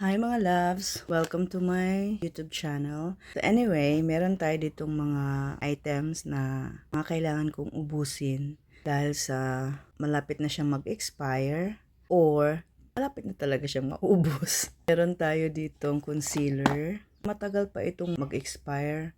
Hi mga loves! Welcome to my YouTube channel. So anyway, meron tayo ditong mga items na mga kailangan kong ubusin dahil sa malapit na siyang mag-expire or malapit na talaga siyang maubos. Meron tayo ditong concealer. Matagal pa itong mag-expire.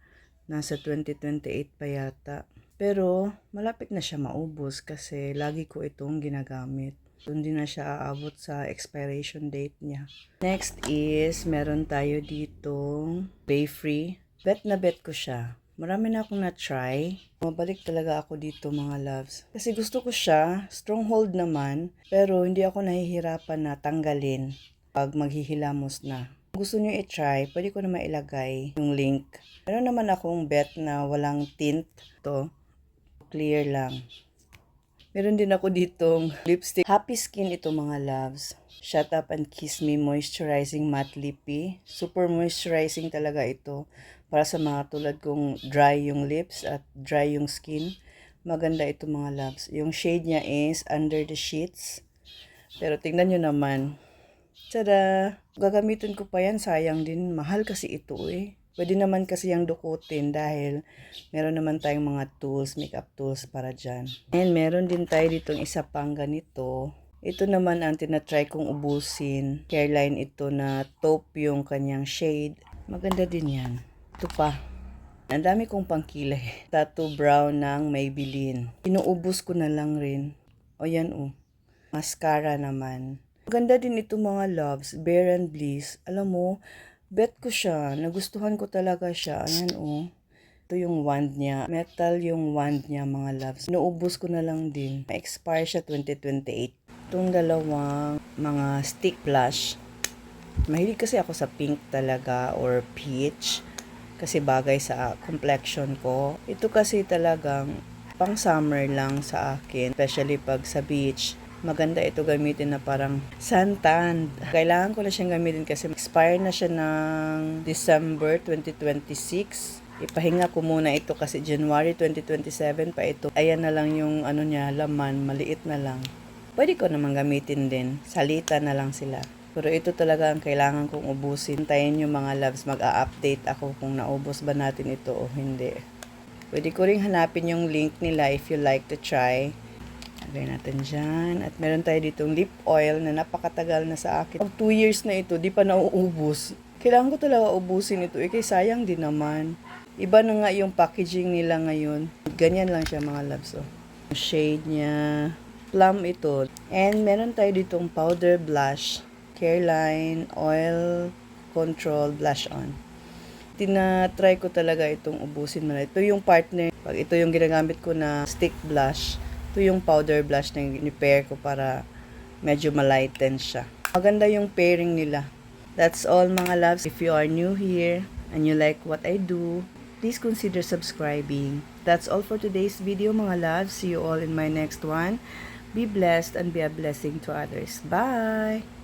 Nasa 2028 pa yata. Pero malapit na siya maubos kasi lagi ko itong ginagamit. Hindi na siya aabot sa expiration date niya. Next is, meron tayo ditong Bay Free. Bet na bet ko siya. Marami na akong na-try. Mabalik talaga ako dito mga loves. Kasi gusto ko siya, stronghold naman, pero hindi ako nahihirapan na tanggalin pag maghihilamos na. Kung gusto nyo i-try, pwede ko na mailagay yung link. Meron naman akong bet na walang tint. To clear lang. Meron din ako ditong lipstick. Happy Skin ito mga loves. Shut Up and Kiss Me Moisturizing Matte Lippy. Super moisturizing talaga ito. Para sa mga tulad kong dry yung lips at dry yung skin. Maganda ito mga loves. Yung shade niya is Under the Sheets. Pero tingnan nyo naman. Tada! Gagamitin ko pa yan. Sayang din. Mahal kasi ito eh. Pwede naman kasi yung dukutin dahil meron naman tayong mga tools, makeup tools para dyan. And meron din tayo ditong isa pang ganito. Ito naman ang tinatry kong ubusin. Careline ito na taupe yung kanyang shade. Maganda din yan. Ito pa. Ang dami kong pangkilay. Tattoo brown ng Maybelline. Inuubos ko na lang rin. O yan o. Mascara naman. Maganda din ito mga loves. Bare and Bliss. Alam mo, bet ko siya. Nagustuhan ko talaga siya. Ayan oh. Ito yung wand niya. Metal yung wand niya mga loves. Inuubos ko na lang din. Ma-expire siya 2028. Itong dalawang mga stick blush. Mahilig kasi ako sa pink talaga or peach. Kasi bagay sa complexion ko. Ito kasi talagang pang summer lang sa akin. Especially pag sa beach. Maganda ito gamitin na parang suntan. Kailangan ko na siyang gamitin kasi expire na siya ng December 2026. Ipahinga ko muna ito kasi January 2027 pa ito. Ayan na lang yung ano niya, laman, maliit na lang. Pwede ko naman gamitin din. Salita na lang sila. Pero ito talaga ang kailangan kong ubusin. Tayin yung mga loves, mag-a-update ako kung naubos ba natin ito o hindi. Pwede ko ring hanapin yung link nila if you like to try. Lagay natin dyan. At meron tayo ditong lip oil na napakatagal na sa akin. 2 years na ito, di pa nauubos. Kailangan ko talaga ubusin ito. Kaya sayang din naman. Iba na nga yung packaging nila ngayon. Ganyan lang siya mga loves. Oh. Shade niya. Plum ito. And meron tayo ditong powder blush. Careline Oil Control Blush On. Tinatry ko talaga itong ubusin mo na. Ito yung partner. Pag ito yung ginagamit ko na stick blush. Ito yung powder blush na ni-pair ko para medyo malighten siya. Maganda yung pairing nila. That's all mga loves. If you are new here and you like what I do, please consider subscribing. That's all for today's video mga loves. See you all in my next one. Be blessed and be a blessing to others. Bye!